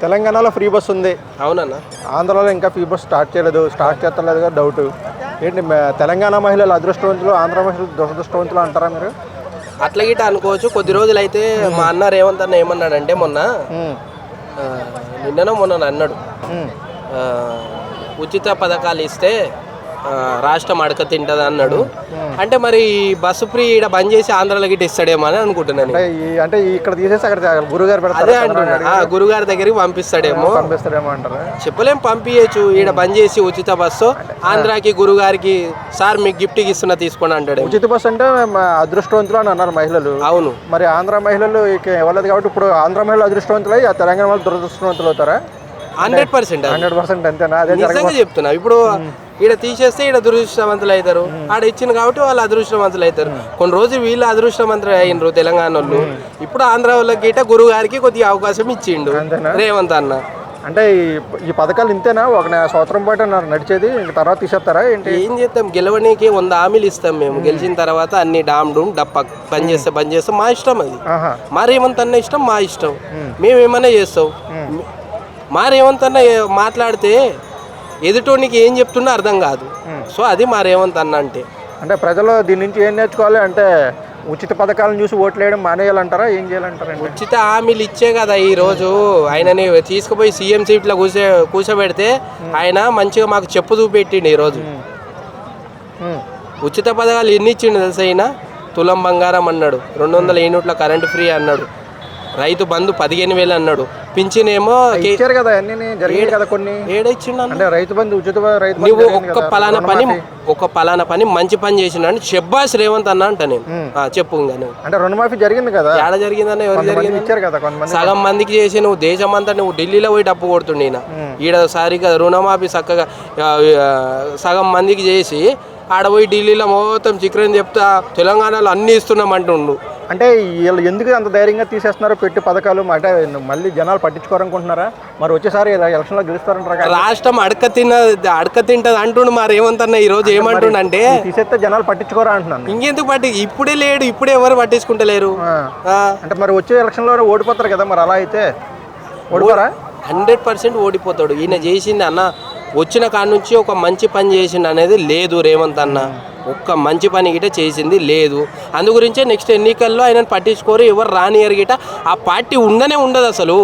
తెలంగాణలో free bus ఉంది. అవునన్నా. ఆంధ్రాలో ఇంకా ఫ్రీ బస్ స్టార్ట్ చేస్తలేదు కదా డౌట్. ఏంటి తెలంగాణ మహిళలు అదృష్టవంతులు, ఆంధ్ర మహిళలు దురదృష్టవంతులు అంటారా మీరు? అట్లా గిట్ట అనుకోవచ్చు. కొద్ది రోజులు అయితే మా అన్న రేవంత్ అన్న ఏమన్నాడంటే మొన్న నిన్ననో మొన్న అన్నాడు, ఉచిత పథకాలు ఇస్తే రాష్ట్రం అడక తింటది అన్నాడు. అంటే మరి బస్సు ఫ్రీ ఇక్కడ బంద్ చేసి ఆంధ్రాలో గిట్ట ఇస్తాడేమో అని అనుకుంటున్నాను. అంటే ఇక్కడ తీసేసి అక్కడ గురుగారు అదే అంటున్నా, గురుగారి దగ్గరికి పంపిస్తాడేమో అంటారా? చెప్పలేం, పంపించచ్చు. ఈడ బంద్ చేసి ఉచిత బస్సు ఆంధ్రాకి గురుగారికి సార్ మీకు గిఫ్ట్ ఇస్తున్నా తీసుకోండి అంటాడు. ఉచిత బస్సు అంటే అదృష్టవంతులు అని అన్నారు మహిళలు. అవును. మరి ఆంధ్ర మహిళలు ఇవ్వలేదు కాబట్టి ఇప్పుడు ఆంధ్ర మహిళలు అదృష్టవంతులు ఆ తెలంగాణ వాళ్ళు దురదృష్టవంతులు అవుతారా? 100% అంతేనా? నిజంగా చెప్తున్నా. ఇప్పుడు ఈడ తీసేస్తే ఈడ దురదృష్టవంతులు అవుతారు, ఆడ ఇచ్చింది కాబట్టి వాళ్ళు అదృష్టవంతులు అవుతారు. కొన్ని రోజులు వీళ్ళు అదృష్టవంతులు అయినరు తెలంగాణ వాళ్ళు. ఇప్పుడు ఆంధ్ర వాళ్ళకి గిట్ట గురువు గారికి కొద్దిగా అవకాశం ఇచ్చిండు రేవంత్ అన్న. అంటే ఈ పథకాలు ఇంతేనా? ఒక సంవత్సరం పాటు నడిచేది, తర్వాత తీసేస్తారా ఏంటి? ఏం చేస్తాం, గెలవడానికి 100 హామీలు ఇస్తాం మేము. గెలిచిన తర్వాత అన్ని డామ్ డూమ్ డప్ప బంద్ చేస్తే మా ఇష్టం. అది మా రేవంత్ అన్న ఇష్టం, మా ఇష్టం. మేము ఏమన్నా చేస్తాం. మా రేవంత్ అన్న మాట్లాడితే ఎదుటోనికి ఏం చెప్తున్నా అర్థం కాదు. సో అది మా రేవంత్ అన్న అంటే ప్రజలు దీని నుంచి ఏం నేర్చుకోవాలి అంటే ఉచిత పథకాలను చూసి ఓట్లు వేయడం మానేయాలంటారా, ఏం చేయాలంటారా? ఉచిత హామీలు ఇచ్చే కదా ఈరోజు ఆయనని తీసుకుపోయి సీఎం సీట్లో కూర్చోబెడితే ఆయన మంచిగా మాకు చెప్పు చూపెట్టిండు. ఈరోజు ఉచిత పథకాలు ఎన్ని ఇచ్చిండు తెలుసా? అయినా తులం బంగారం అన్నాడు, 200 యూనిట్ల కరెంటు ఫ్రీ అన్నాడు, రైతు బంధు 15,000 అన్నాడు, పింఛన్ ఏమో ఇచ్చారు కదా, అన్ని జరిగాయి కదా కొన్ని. ఏడిచ్చిండు అంటే రైతు బంధు ఉచిత రైతు. నువ్వు ఒక పలానా పని మంచి పని చేసినాడు శబ్బాష్ రేవంత్ అన్న అంట నేను. చెప్పు. అంటే రుణమాఫీ జరిగింది కదా, ఏడ జరిగిందన్న? ఎవరు జరిగింది? ఇచ్చారు కదా కొంతమంది. సగం మందికి చేసి నువ్వు దేశమంతా నువ్వు ఢిల్లీలో పోయి డప్పు కొడుతుండే. ఈడ సారిగా రుణమాఫీ చక్కగా సగం మందికి చేసి ఆడ పోయి ఢిల్లీలో మొత్తం చిక్రని చెప్తా తెలంగాణలో అన్ని ఇస్తున్నాం అంటుండు. అంటే వీళ్ళు ఎందుకు అంత ధైర్యంగా తీసేస్తున్నారో పెట్టి పథకాలు? అంటే మళ్ళీ జనాలు పట్టించుకోవాలనుకుంటున్నారా? మరి వచ్చేసారి ఎలక్షన్లో గెలుస్తారంటారా? రాష్ట్రం అడక తింటది అంటుండు మా రేవంత్ అన్న. ఈ రోజు ఏమంటుండ అంటే తీసేస్తే జనాలు పట్టించుకోరా అంటున్నాను. ఇంకెందుకు ఇప్పుడే లేడు, ఇప్పుడే ఎవరు పట్టించుకుంటలేరు. అంటే మరి వచ్చే ఎలక్షన్లో ఓడిపోతారు కదా, మరి అలా అయితే ఓడిపోరా? 100% ఓడిపోతాడు. ఈయన చేసింది అన్న, వచ్చిన కాడ నుంచి ఒక మంచి పని చేసింది అనేది లేదు రేవంత్ అన్న. ఒక్క మంచి పని గిట చేసింది లేదు. అందు గురించే నెక్స్ట్ ఎన్నికల్లో ఆయనను పట్టించుకోరు, ఎవరు రానియరు గిట. ఆ పార్టీ ఉండదు అసలు.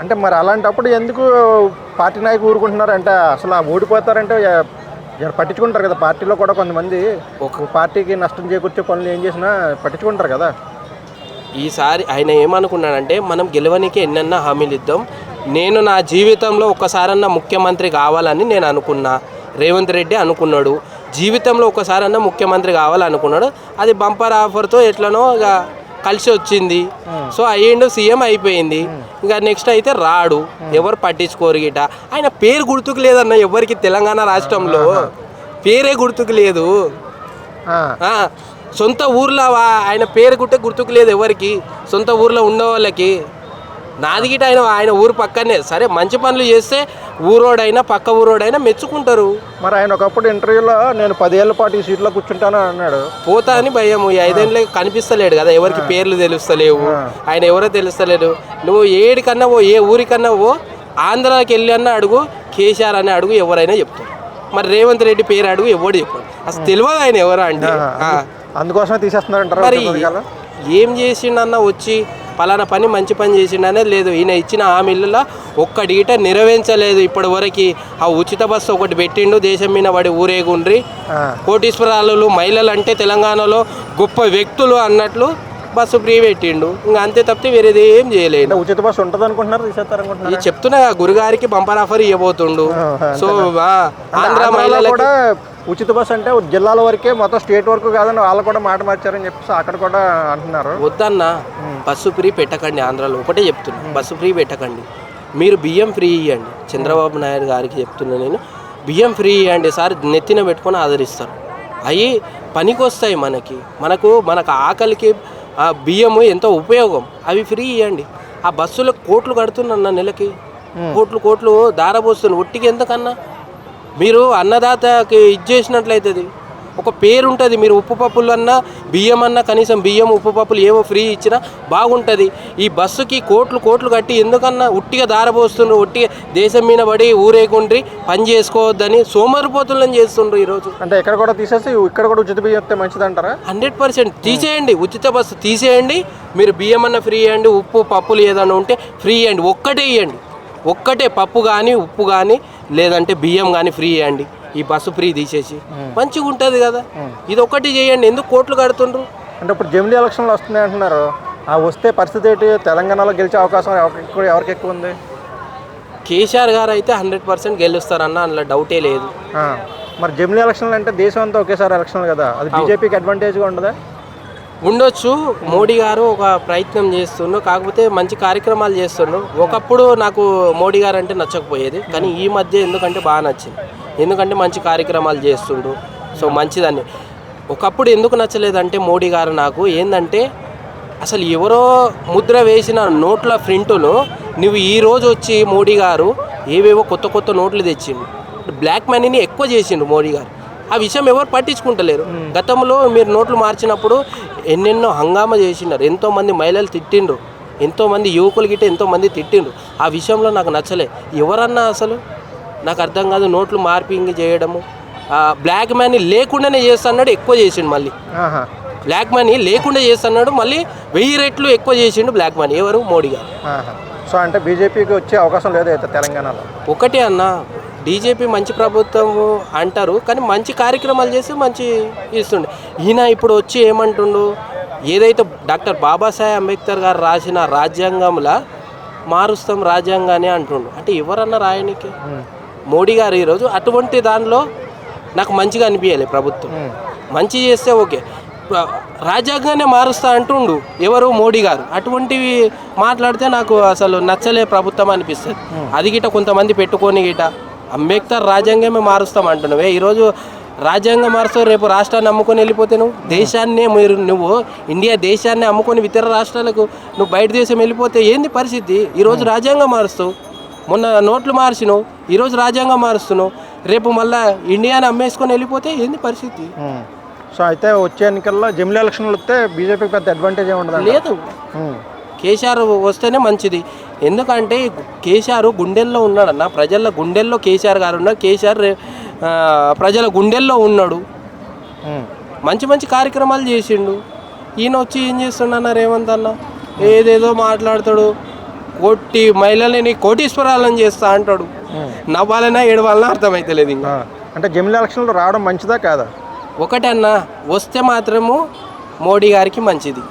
అంటే మరి అలాంటప్పుడు ఎందుకు పార్టీ నాయకులు ఊరుకుంటున్నారు? అంటే అసలు ఓడిపోతారంటే పట్టించుకుంటారు కదా. పార్టీలో కూడా కొంతమంది ఒక పార్టీకి నష్టం చేకూర్చే పనులు ఏం చేసినా పట్టించుకుంటారు కదా. ఈసారి ఆయన ఏమనుకున్నాడంటే మనం గెలవనికి ఎన్నన్నా హామీలు ఇద్దాం, నేను నా జీవితంలో ఒక్కసారన్నా ముఖ్యమంత్రి కావాలని నేను అనుకున్నా. రేవంత్ రెడ్డి అనుకున్నాడు జీవితంలో ఒక్కసారన్నా ముఖ్యమంత్రి కావాలనుకున్నాడు. అది బంపర్ ఆఫర్తో ఎట్లనో ఇక కలిసి వచ్చింది. సో అయ్యిండు, సీఎం అయిపోయింది. ఇంకా నెక్స్ట్ అయితే రాడు, ఎవరు పట్టించుకోరు గిట. ఆయన పేరు గుర్తుకు లేదన్న ఎవరికి తెలంగాణ రాష్ట్రంలో. పేరే గుర్తుకు లేదు. సొంత ఊర్లో ఆయన పేరు గుర్తుకు లేదు ఎవరికి, సొంత ఊర్లో ఉన్న వాళ్ళకి. నాది గిట ఆయన ఊరు పక్కనే. సరే మంచి పనులు చేస్తే ఊరోడైనా పక్క ఊరోడైనా మెచ్చుకుంటారు. మరి ఆయన ఒకప్పుడు ఇంటర్వ్యూలో నేను 10 ఏళ్ల పాటు ఈ సీట్లో కూర్చుంటాను అన్నాడు. పోతా అని భయం. ఈ 5 ఏళ్ళకి కనిపిస్తలేడు కదా, ఎవరికి పేర్లు తెలుస్తలేవు, ఆయన ఎవరో తెలుస్తలేడు. నువ్వు ఏడికన్నా ఏ ఊరికన్నా ఆంధ్రాకి వెళ్ళి అన్న అడుగు, కేసీఆర్ అని అడుగు, ఎవరైనా చెప్తారు. మరి రేవంత్ రెడ్డి పేరు అడుగు, ఎవడు చెప్పాడు అసలు తెలియదు ఆయన ఎవరా అంటే. అందుకోసమే తీసేస్తున్నారంటారు. మరి ఏం చేసిండన్న వచ్చి పలానా పని మంచి పని చేసిండనే లేదు. ఈయన ఇచ్చిన హామీలలో ఒక్కటి గిట నెరవేర్చలేదు ఇప్పటి వరకు. ఆ ఉచిత బస్సు ఒకటి పెట్టిండు, దేశం మీద పడి ఊరేగుండ్రి, కోటీశ్వరాలు మహిళలు అంటే తెలంగాణలో గొప్ప వ్యక్తులు అన్నట్లు బస్సు ఫ్రీ పెట్టిండు. ఇంకా అంతే తప్పితే వేరేది ఏం చేయలేదు. ఉచిత బస్సు ఉంటుంది అనుకుంటున్నారు, తీసేస్తారనుకుంటున్నారు. ఇది చెప్తున్నా గురుగారికి బంపర్ ఆఫర్ ఇవ్వబోతుండు. సో ఆంధ్ర మహిళలు కూడా ఉచిత బస్సు అంటే జిల్లాల వరకే, మొత్తం స్టేట్ వరకు కాదని వాళ్ళు కూడా మాట మార్చారని చెప్పేసి అక్కడ కూడా అంటున్నారు. వద్దన్న, బస్సు ఫ్రీ పెట్టకండి. ఆంధ్రాలో ఒకటే చెప్తున్నా, బస్సు ఫ్రీ పెట్టకండి. మీరు బియ్యం ఫ్రీ ఇవ్వండి. చంద్రబాబు నాయుడు గారికి చెప్తున్నా నేను, బియ్యం ఫ్రీ ఇవ్వండి సార్, నెత్తిన పెట్టుకొని ఆదరిస్తారు. అవి పనికి వస్తాయి మనకు ఆకలికి ఆ బియ్యము ఎంతో ఉపయోగం. అవి ఫ్రీ ఇవ్వండి. ఆ బస్సులకు కోట్లు కడుతున్నా నెలకి, కోట్లు దారపోస్తుంది. ఒట్టికి ఎంతకన్నా మీరు అన్నదాతకి ఇది చేసినట్లయితుంది. ఒక పేరు ఉంటుంది. మీరు ఉప్పు పప్పులు అన్నా బియ్యం అన్నా కనీసం బియ్యం ఉప్పు పప్పులు ఏవో ఫ్రీ ఇచ్చినా బాగుంటుంది. ఈ బస్సుకి కోట్లు కట్టి ఎందుకన్నా ఉట్టిగా దారపోస్తుండ్రు, ఉట్టిగా దేశం మీద పడి ఊరేగుండ్రి పని చేసుకోవద్దని సోమరిపోతులను చేస్తుండ్రు ఈరోజు. అంటే ఇక్కడ కూడా తీసేసి ఇక్కడ కూడా ఉచిత బియ్యం వస్తే మంచిది అంటారా? 100% తీసేయండి, ఉచిత బస్సు తీసేయండి. మీరు బియ్యం అన్న ఫ్రీ ఇవ్వండి, ఉప్పు పప్పులు ఏదైనా ఉంటే ఫ్రీ ఇవ్వండి, ఒక్కటే ఇవ్వండి, ఒక్కటే పప్పు కానీ ఉప్పు కానీ లేదంటే బియ్యం కానీ ఫ్రీ ఇవ్వండి. ఈ బస్సు ఫ్రీ తీసేసి మంచిగా ఉంటుంది కదా. ఇది ఒక్కటి చేయండి, ఎందుకు కోట్లు కడుతుండ్రు? అంటే ఇప్పుడు జమిలీ ఎలక్షన్లు వస్తున్నాయి అంటున్నారు, ఆ వస్తే పరిస్థితి ఏంటి? తెలంగాణలో గెలిచే అవకాశం ఎవరికి ఎక్కువ ఉంది? కేసీఆర్ గారు అయితే 100% గెలుస్తారన్న, అందులో డౌటే లేదు. మరి జమిలీ ఎలక్షన్లు అంటే దేశం అంతా ఒకేసారి ఎలక్షన్లు కదా, అది బీజేపీకి అడ్వాంటేజ్గా ఉండదా? ఉండొచ్చు. మోడీ గారు ఒక ప్రయత్నం చేస్తుండ్రు, కాకపోతే మంచి కార్యక్రమాలు చేస్తుండ్రు. ఒకప్పుడు నాకు మోడీ గారు అంటే నచ్చకపోయేది, కానీ ఈ మధ్య ఎందుకంటే బాగా నచ్చింది. ఎందుకంటే మంచి కార్యక్రమాలు చేస్తుండ్రు, సో మంచిదని. ఒకప్పుడు ఎందుకు నచ్చలేదంటే మోడీ గారు నాకు ఏంటంటే అసలు ఎవరో ముద్ర వేసిన నోట్ల ప్రింటును నువ్వు ఈరోజు వచ్చి మోడీ గారు ఏవేవో కొత్త నోట్లు తెచ్చిండు, బ్లాక్ మనీని ఎక్కువ చేసిండు మోడీ గారు. ఆ విషయం ఎవరు పట్టించుకుంటలేరు. గతంలో మీరు నోట్లు మార్చినప్పుడు ఎన్నెన్నో హంగామా చేసినారు, ఎంతోమంది మహిళలు తిట్టిండ్రు, ఎంతోమంది యువకులు గిట్ట ఎంతోమంది తిట్టిండ్రు. ఆ విషయంలో నాకు నచ్చలే. ఎవరన్నా అసలు నాకు అర్థం కాదు. నోట్లు మార్పింగ్ చేయడము, బ్లాక్ మనీ లేకుండానే చేస్తున్నాడు, ఎక్కువ చేసిండు. మళ్ళీ బ్లాక్ మనీ లేకుండా చేస్తున్నాడు, మళ్ళీ 1000 రెట్లు ఎక్కువ చేసిండు బ్లాక్ మనీ. ఎవరు? మోడీ గారు. సో అంటే బీజేపీకి వచ్చే అవకాశం లేదు అయితే తెలంగాణలో? ఒకటే అన్న, బీజేపీ మంచి ప్రభుత్వం అంటారు, కానీ మంచి కార్యక్రమాలు చేస్తే మంచి ఇస్తుండే. ఈయన ఇప్పుడు వచ్చి ఏమంటుండు, ఏదైతే డాక్టర్ బాబాసాహెబ్ అంబేద్కర్ గారు రాసిన రాజ్యాంగంలా మారుస్తాం రాజ్యాంగాన్ని అంటుండు. అంటే ఎవరన్నా రాయనికి? మోడీ గారు ఈరోజు అటువంటి దానిలో నాకు మంచిగా అనిపించాలి. ప్రభుత్వం మంచి చేస్తే ఓకే, రాజ్యాంగాన్ని మారుస్తా అంటుండు ఎవరు? మోడీ గారు. అటువంటివి మాట్లాడితే నాకు అసలు నచ్చలే ప్రభుత్వం అనిపిస్తుంది. అది గిట కొంతమంది పెట్టుకొని గిట అంబేద్కర్ రాజ్యాంగమే మారుస్తాం అంటున్నావే, ఈరోజు రాజ్యాంగం మారుస్తావు, రేపు రాష్ట్రాన్ని అమ్ముకొని వెళ్ళిపోతే దేశాన్ని నువ్వు ఇండియా దేశాన్ని అమ్ముకొని ఇతర రాష్ట్రాలకు నువ్వు బయట దేశం వెళ్ళిపోతే ఏంది పరిస్థితి? ఈరోజు రాజ్యాంగం మారుస్తావు, మొన్న నోట్లు మార్చినావు, ఈరోజు రాజ్యాంగం మారుస్తున్నావు, రేపు మళ్ళీ ఇండియాని అమ్మేసుకొని వెళ్ళిపోతే ఏంది పరిస్థితి? సో అయితే వచ్చే ఎన్నికల్లో జమిలీ ఎలక్షన్లు వస్తే బీజేపీకి పెద్ద అడ్వాంటేజ్ ఏముండదు? లేదు, కేసీఆర్ వస్తేనే మంచిది. ఎందుకంటే కేసీఆర్ గుండెల్లో ఉన్నాడన్న, ప్రజల గుండెల్లో కేసీఆర్ గారు ఉన్నాడు. కేసీఆర్ ప్రజల గుండెల్లో ఉన్నాడు, మంచి కార్యక్రమాలు చేసిండు. ఈయన వచ్చి ఏం చేస్తుండన్న రేవంత్ అన్న, ఏదేదో మాట్లాడతాడు, మహిళలని కోటీశ్వరాలను చేస్తా అంటాడు. నవ్వాలన్నా ఏడవాలన్నా అర్థమైతలేదు ఇంకా. అంటే జమిలీ ఎలక్షన్లో రావడం మంచిదా కాదా? ఒకటే అన్న, వస్తే మాత్రము మోడీ గారికి మంచిది,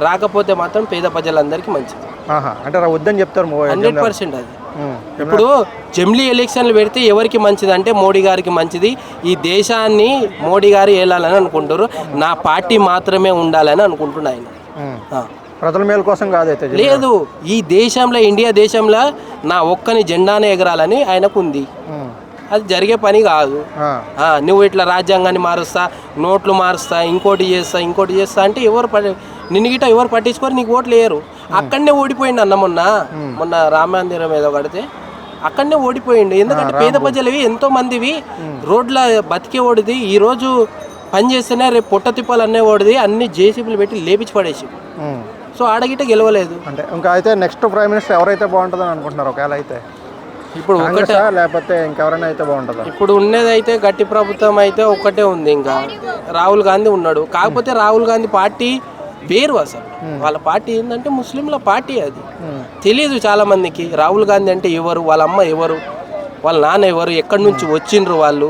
రాకపోతే మాత్రం పేద ప్రజలందరికీ మంచిది. అంటే వద్దని చెప్తారు 100% అది. ఇప్పుడు జమిలీ ఎలక్షన్లు పెడితే ఎవరికి మంచిది అంటే మోడీ గారికి మంచిది. ఈ దేశాన్ని మోడీ గారు ఏలాలని అనుకుంటారు, నా పార్టీ మాత్రమే ఉండాలని అనుకుంటున్నాను ఆయన. ప్రజల మేలు కోసం కాదైతే లేదు, ఈ దేశంలో ఇండియా దేశంలో నా ఒక్కని జెండానే ఎగరాలని ఆయనకు ఉంది. అది జరిగే పని కాదు. నువ్వు ఇట్లా రాజ్యాంగాన్ని మారుస్తా, నోట్లు మారుస్తా, ఇంకోటి చేస్తా అంటే నిన్ను గిట్ట ఎవరు పట్టించుకొని నీకు ఓట్లు వేయరు. అక్కడనే ఓడిపోయిండు అన్న, మొన్న రామ మందిరం ఏదో కడితే అక్కడనే ఓడిపోయిండు. ఎందుకంటే పేద ప్రజలవి ఎంతో మందివి రోడ్ల బతికే ఓడిది, ఈరోజు పని చేస్తేనే రేపు పొట్ట తిప్పాలు అనే ఓడిది, అన్ని జేసీబీలు పెట్టి లేపించి పడేసి, సో ఆడగిట్ట గెలవలేదు. అంటే ఇంకా అయితే నెక్స్ట్ ప్రైమ్ మినిస్టర్ ఎవరైతే బాగుంటుందని అనుకుంటున్నారు? ఒకవేళ అయితే ఇప్పుడు ఒకటే, లేకపోతే ఇంకెవరైనా అయితే బాగుంటుందా? ఇప్పుడు ఉన్నదైతే గట్టి ప్రభుత్వం అయితే ఒకటే ఉంది, ఇంకా రాహుల్ గాంధీ ఉన్నాడు. కాకపోతే రాహుల్ గాంధీ పార్టీ వేరు, అసలు వాళ్ళ పార్టీ ఏంటంటే ముస్లింల పార్టీ. అది తెలియదు చాలా మందికి. రాహుల్ గాంధీ అంటే ఎవరు, వాళ్ళ అమ్మ ఎవరు, వాళ్ళ నాన్న ఎవరు, ఎక్కడి నుంచి వచ్చిండ్రు వాళ్ళు.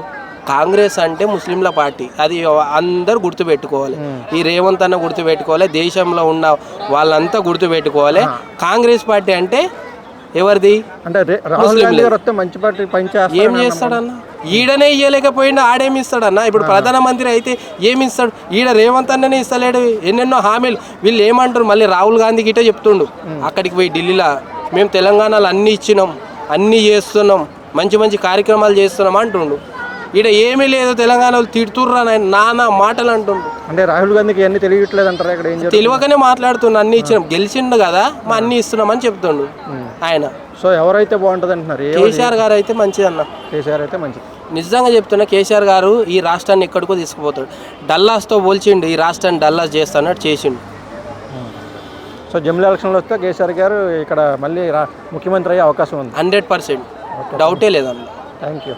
కాంగ్రెస్ అంటే ముస్లింల పార్టీ, అది అందరూ గుర్తుపెట్టుకోవాలి. ఈ రేవంత్ అన్న గుర్తుపెట్టుకోవాలి, దేశంలో ఉన్న వాళ్ళంతా గుర్తుపెట్టుకోవాలి. కాంగ్రెస్ పార్టీ అంటే ఎవరిది? అంటే రాహుల్ గాంధీ గారు వస్తే మంచి పార్టీ పనిచేస్తారు. ఏం చేస్తాడన్న? ఈడనే ఇయ్యలేకపోయినా ఆడేమి ఇస్తాడన్న? ఇప్పుడు ప్రధానమంత్రి అయితే ఏమి ఇస్తాడు? ఈడ రేవంత్ అన్ననే ఇస్తలేడు, ఎన్నెన్నో హామీలు. వీళ్ళు ఏమంటారు మళ్ళీ? రాహుల్ గాంధీ గిట్టే చెప్తుండు అక్కడికి పోయి ఢిల్లీలో, మేము తెలంగాణలో అన్నీ ఇచ్చినాం, అన్నీ చేస్తున్నాం, మంచి కార్యక్రమాలు చేస్తున్నాం అంటుండు. ఈడ ఏమీ లేదు తెలంగాణలో తిడుతుర్రా నానా మాటలు అంటుండ్రు. అంటే రాహుల్ గాంధీకి ఇవన్నీ తెలియట్లేదు అంటారా ఇక్కడ ఏం జరుగుతుంది? తెలియకనే మాట్లాడుతున్నా, అన్ని ఇచ్చినాం, గెలిచిండు కదా మా అన్ని ఇస్తున్నామని చెప్తుండు ఆయన. సో ఎవరైతే బాగుంటుంది అంటున్నారు? కేసీఆర్ గారు అయితే మంచిది అన్న. కేసీఆర్ అయితే మంచిది. నిజంగా చెప్తున్నా, కేసీఆర్ గారు ఈ రాష్ట్రాన్ని ఎక్కడికో తీసుకుపోతాడు. డల్లాస్తో పోల్చిండు, ఈ రాష్ట్రాన్ని డల్లాస్ చేస్తానట్టు చేసిండు. సో జమిలీ ఎలక్షన్లో వస్తే కేసీఆర్ గారు ఇక్కడ మళ్ళీ ముఖ్యమంత్రి అయ్యే అవకాశం ఉంది. 100% డౌటే లేదన్న. Thank you.